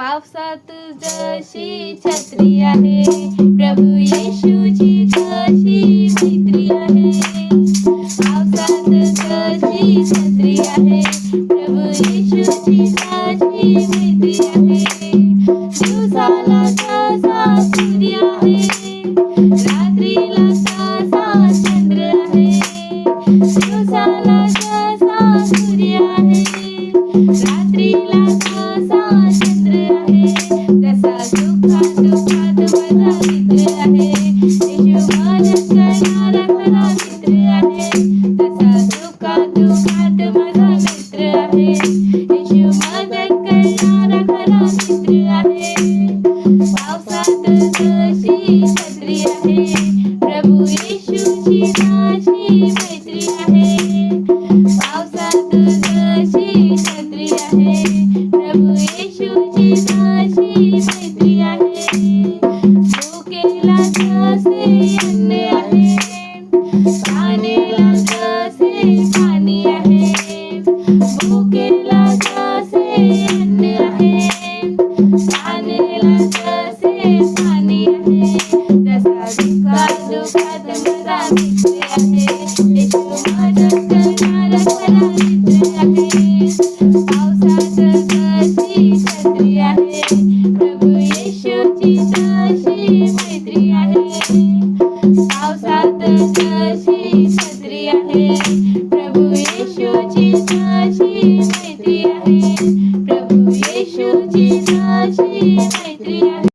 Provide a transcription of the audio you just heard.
पावसात जशी छत्री आहे, प्रभू येशूची तशी मैत्री आहे. पावसात जशी छत्री आहे, प्रभू येशूची तशी मैत्री आहे. दिवसाला तसा सूर्य आहे, रात्रीला तसा चंद्र आहे. दिवसाला तसा सूर्य आहे, रात्रीला तसा चंद्र आहे. जसा सुखात दुःखात माझा मित्र आहे, येशू मदत करणारा खरा मित्र आहे. जसा सुखात दुःखात माझा मित्र आहे, येशू मदत करणारा खरा मित्र